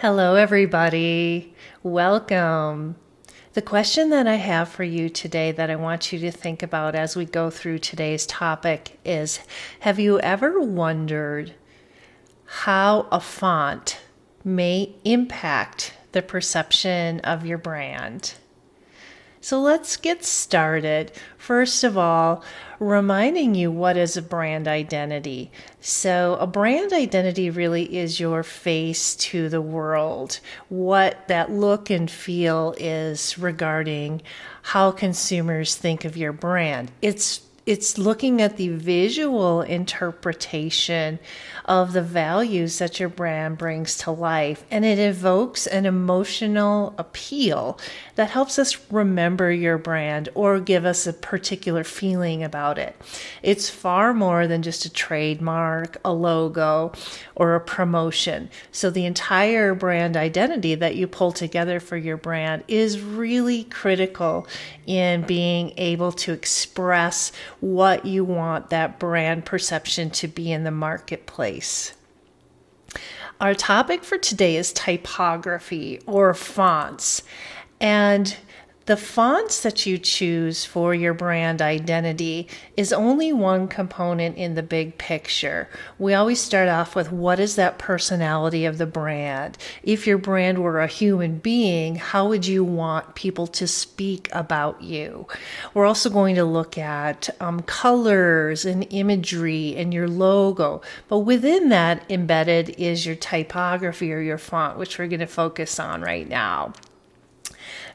Hello, everybody. Welcome. The question that I have for you today that I want you to think about as we go through today's topic is, have you ever wondered how a font may impact the perception of your brand? So let's get started. First of all, reminding you what is a brand identity. So a brand identity really is your face to the world, what that look and feel is regarding how consumers think of your brand. It's looking at the visual interpretation of the values that your brand brings to life, and it evokes an emotional appeal that helps us remember your brand or give us a particular feeling about it. It's far more than just a trademark, a logo, or a promotion. So the entire brand identity that you pull together for your brand is really critical in being able to express what you want that brand perception to be in the marketplace. Our topic for today is typography or fonts. And the fonts that you choose for your brand identity is only one component in the big picture. We always start off with, what is that personality of the brand? If your brand were a human being, how would you want people to speak about you? We're also going to look at colors and imagery and your logo. But within that embedded is your typography or your font, which we're going to focus on right now.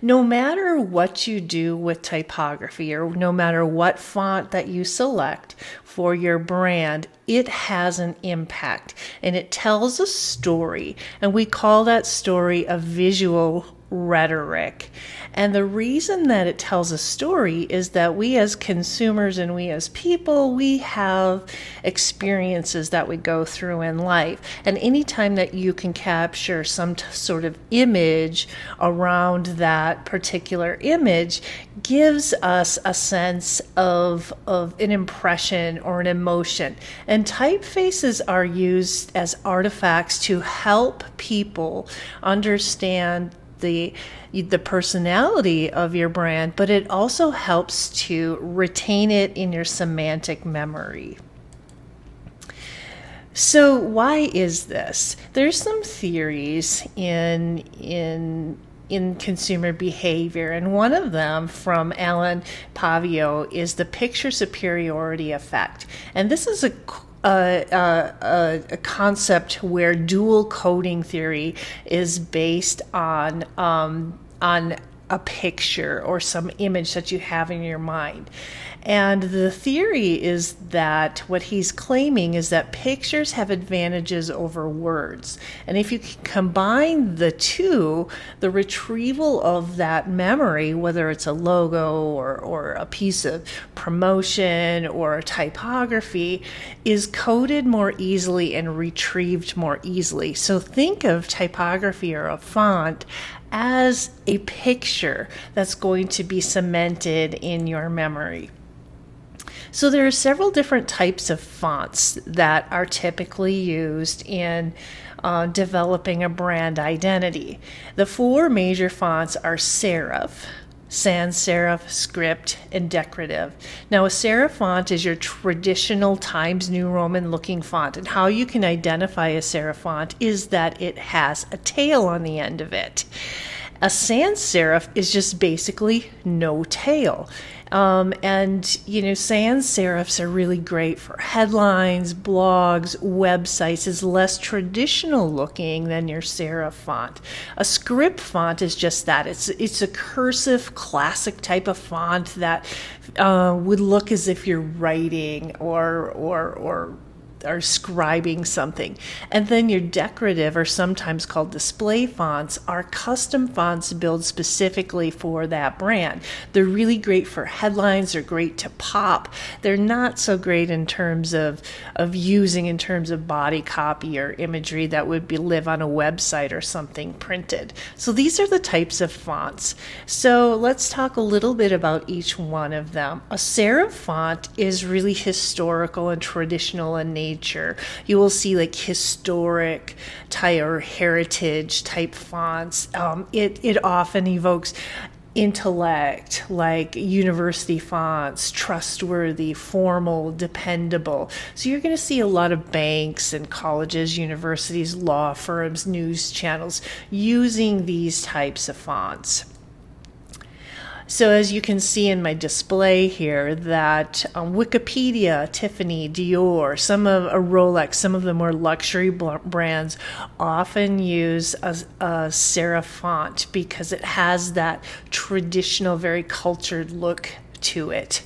No matter what you do with typography or no matter what font that you select for your brand, it has an impact and it tells a story. And we call that story a visual rhetoric. And the reason that it tells a story is that we as consumers and we as people, we have experiences that we go through in life. And anytime that you can capture some sort of image around that particular image gives us a sense of an impression or an emotion. And typefaces are used as artifacts to help people understand the personality of your brand, but it also helps to retain it in your semantic memory. So why is this? There's some theories in consumer behavior, and one of them from Alan Pavio is the picture superiority effect. And this is a concept where dual coding theory is based on a picture or some image that you have in your mind. And the theory is that what he's claiming is that pictures have advantages over words. And if you can combine the two, the retrieval of that memory, whether it's a logo or a piece of promotion or a typography, is coded more easily and retrieved more easily. So think of typography or a font as a picture that's going to be cemented in your memory. So there are several different types of fonts that are typically used in developing a brand identity. The four major fonts are serif, sans serif, script, and decorative. Now, a serif font is your traditional Times New Roman looking font, and how you can identify a serif font is that it has a tail on the end of it. A sans serif is just basically no tail. And sans serifs are really great for headlines, blogs, websites. It's less traditional looking than your serif font. A script font is just that. It's a cursive, classic type of font that would look as if you're writing or scribing something. And then your decorative, or sometimes called display fonts, are custom fonts built specifically for that brand. They're really great for headlines. They're great to pop. They're not so great in terms of using in terms of body copy or imagery that would live on a website or something printed. So these are the types of fonts. So let's talk a little bit about each one of them. A serif font is really historical and traditional in nature. nature. You will see like historic type or heritage type fonts. It often evokes intellect, like university fonts, trustworthy, formal, dependable. So you're going to see a lot of banks and colleges, universities, law firms, news channels using these types of fonts. So as you can see in my display here, that Wikipedia, Tiffany, Dior, some of a Rolex, some of the more luxury brands often use a serif font because it has that traditional, very cultured look to it.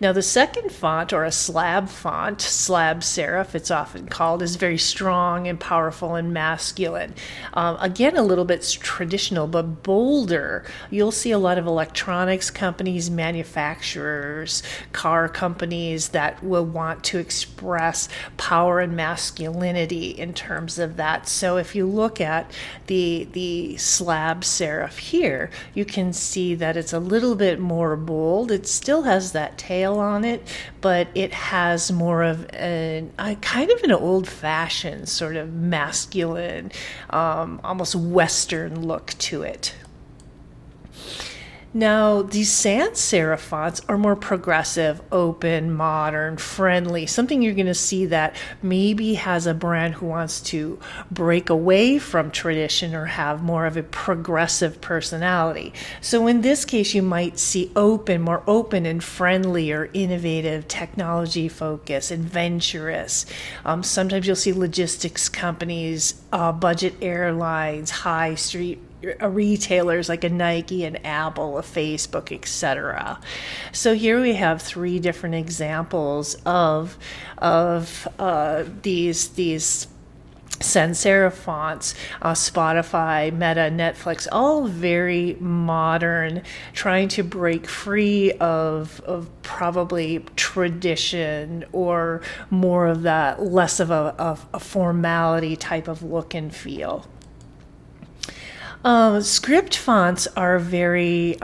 Now the second font, or a slab font, slab serif it's often called, is very strong and powerful and masculine. Again, a little bit traditional, but bolder. You'll see a lot of electronics companies, manufacturers, car companies that will want to express power and masculinity in terms of that. So if you look at the slab serif here, you can see that it's a little bit more bold. It still has that tail on it, but it has more of a kind of an old-fashioned sort of masculine, almost Western look to it. Now, these sans serif fonts are more progressive, open, modern, friendly, something you're going to see that maybe has a brand who wants to break away from tradition or have more of a progressive personality. So in this case, you might see more open and friendly or innovative, technology focused, adventurous. Sometimes you'll see logistics companies, budget airlines, high street retailers like a Nike, an Apple, a Facebook, etc. So here we have three different examples of these sans serif fonts, Spotify, Meta, Netflix, all very modern, trying to break free of probably tradition or more of that, less of a formality type of look and feel. Script fonts are very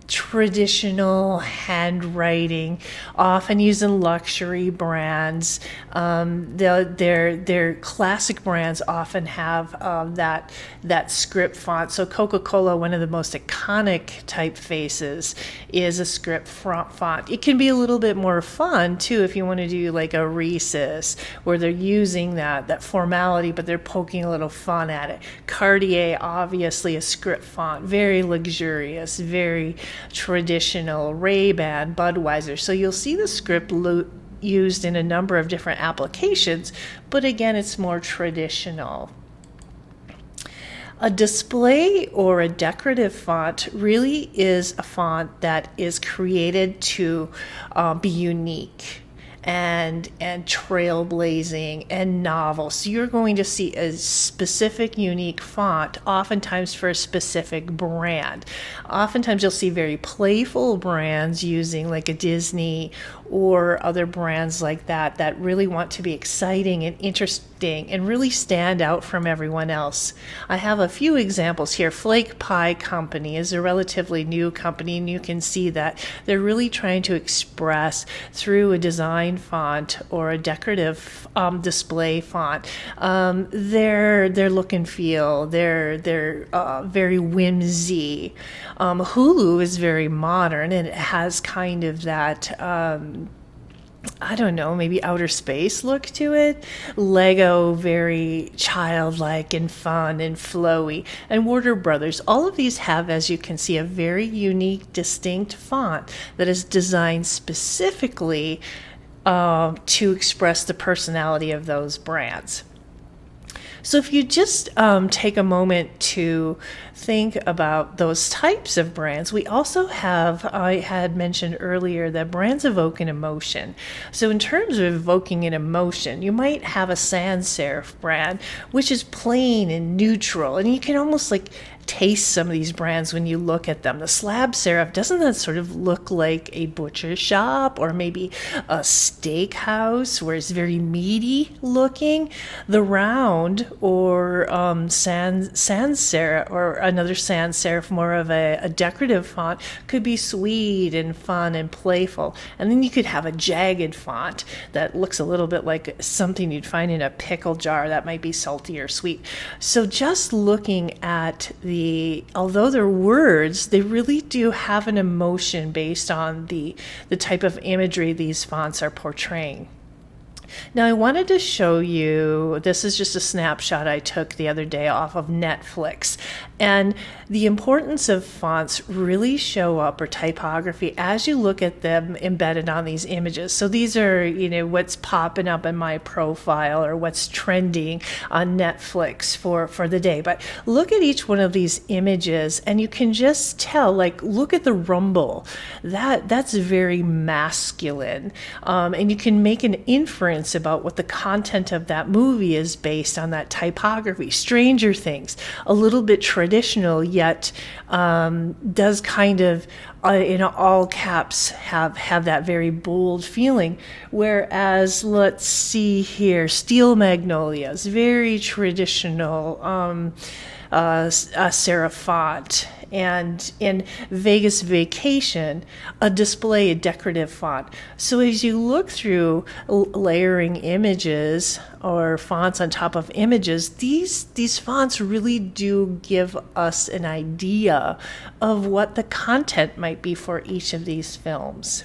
traditional handwriting, often used in luxury brands. Their classic brands often have that script font. So Coca-Cola, one of the most iconic typefaces, is a script font. It can be a little bit more fun too if you want to do like a Reese's, where they're using that formality, but they're poking a little fun at it. Cartier, obviously a script font, very luxurious, very traditional. Ray-Ban, Budweiser. So you'll see the script used in a number of different applications, but again, it's more traditional. A display or a decorative font really is a font that is created to be unique and trailblazing and novel. So you're going to see a specific, unique font, oftentimes for a specific brand. Oftentimes you'll see very playful brands using like a Disney or other brands like that really want to be exciting and interesting and really stand out from everyone else. I have a few examples here. Flake Pie Company is a relatively new company, and you can see that they're really trying to express through a design font or a decorative display font their look and feel. They're very whimsy. Hulu is very modern, and it has kind of that I don't know, maybe outer space look to it. Lego, very childlike and fun and flowy. And Warner Brothers, all of these have, as you can see, a very unique, distinct font that is designed specifically to express the personality of those brands. So if you just take a moment to think about those types of brands, we also have, I had mentioned earlier, that brands evoke an emotion. So in terms of evoking an emotion, you might have a sans serif brand, which is plain and neutral, and you can almost like taste some of these brands when you look at them. The slab serif, doesn't that sort of look like a butcher shop or maybe a steakhouse where it's very meaty looking? The round or sans serif, or another sans serif, more of a decorative font, could be sweet and fun and playful. And then you could have a jagged font that looks a little bit like something you'd find in a pickle jar that might be salty or sweet. So just looking at although they're words, they really do have an emotion based on the type of imagery these fonts are portraying. Now I wanted to show you, this is just a snapshot I took the other day off of Netflix, and the importance of fonts really show up, or typography, as you look at them embedded on these images. So these are, what's popping up in my profile or what's trending on Netflix for the day. But look at each one of these images and you can just tell, like, look at the rumble. That's very masculine. And you can make an inference about what the content of that movie is based on that typography. Stranger Things, a little bit traditional, yet does kind of, in all caps, have that very bold feeling. Whereas, let's see here, Steel Magnolias, very traditional serif font. And in Vegas Vacation, a decorative font. So as you look through layering images or fonts on top of images, these fonts really do give us an idea of what the content might be for each of these films.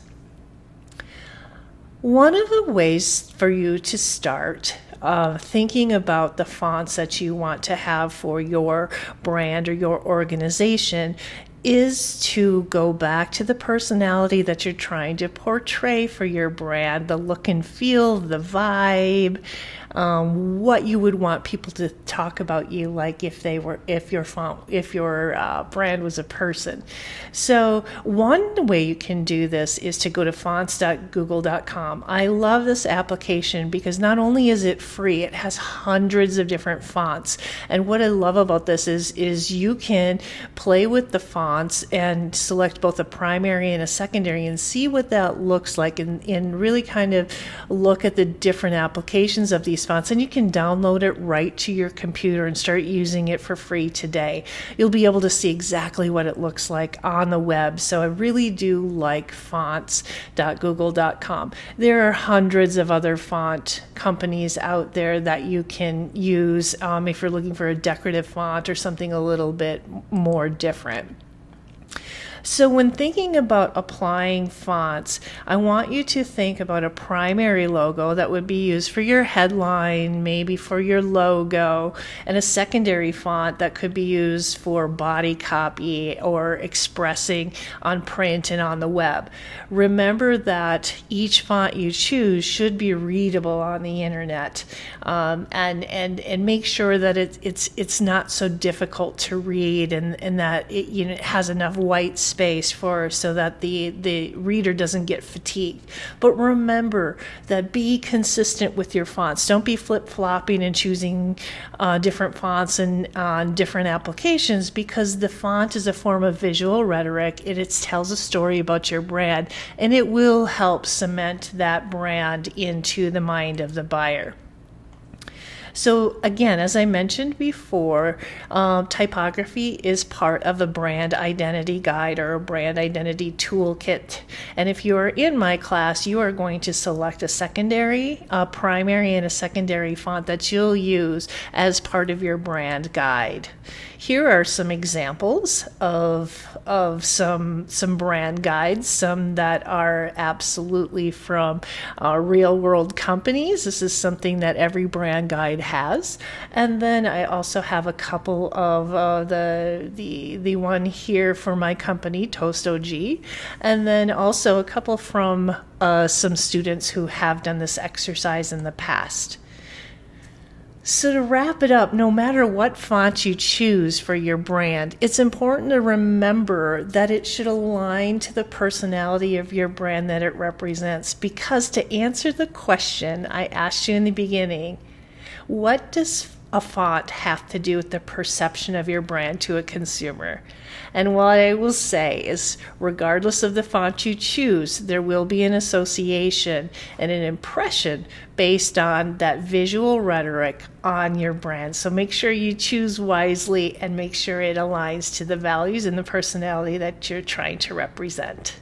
One of the ways for you to start thinking about the fonts that you want to have for your brand or your organization is to go back to the personality that you're trying to portray for your brand, the look and feel, the vibe, what you would want people to talk about you like if your brand was a person. So one way you can do this is to go to fontsgooglecom. I love this application because not only is it free, it has hundreds of different fonts. And what I love about this is you can play with the fonts and select both a primary and a secondary and see what that looks like, and really kind of look at the different applications of these fonts. And you can download it right to your computer and start using it for free today. You'll be able to see exactly what it looks like on the web. So I really do like fonts.google.com. There are hundreds of other font companies out there that you can use if you're looking for a decorative font or something a little bit more different. So when thinking about applying fonts, I want you to think about a primary logo that would be used for your headline, maybe for your logo, and a secondary font that could be used for body copy or expressing on print and on the web. Remember that each font you choose should be readable on the internet, and make sure that it's not so difficult to read, and that it has enough white space so that the reader doesn't get fatigued. But remember that be consistent with your fonts. Don't be flip-flopping and choosing different fonts and on different applications, because the font is a form of visual rhetoric. It tells a story about your brand, and it will help cement that brand into the mind of the buyer. So again, as I mentioned before, typography is part of the brand identity guide or a brand identity toolkit. And if you are in my class, you are going to select a primary and a secondary font that you'll use as part of your brand guide. Here are some examples of some brand guides, some that are absolutely from real world companies. This is something that every brand guide has. And then I also have a couple of the one here for my company, Toast OG, and then also a couple from some students who have done this exercise in the past. So to wrap it up, no matter what font you choose for your brand, it's important to remember that it should align to the personality of your brand that it represents. Because to answer the question I asked you in the beginning, what does a font have to do with the perception of your brand to a consumer? And what I will say is, regardless of the font you choose, there will be an association and an impression based on that visual rhetoric on your brand. So make sure you choose wisely and make sure it aligns to the values and the personality that you're trying to represent.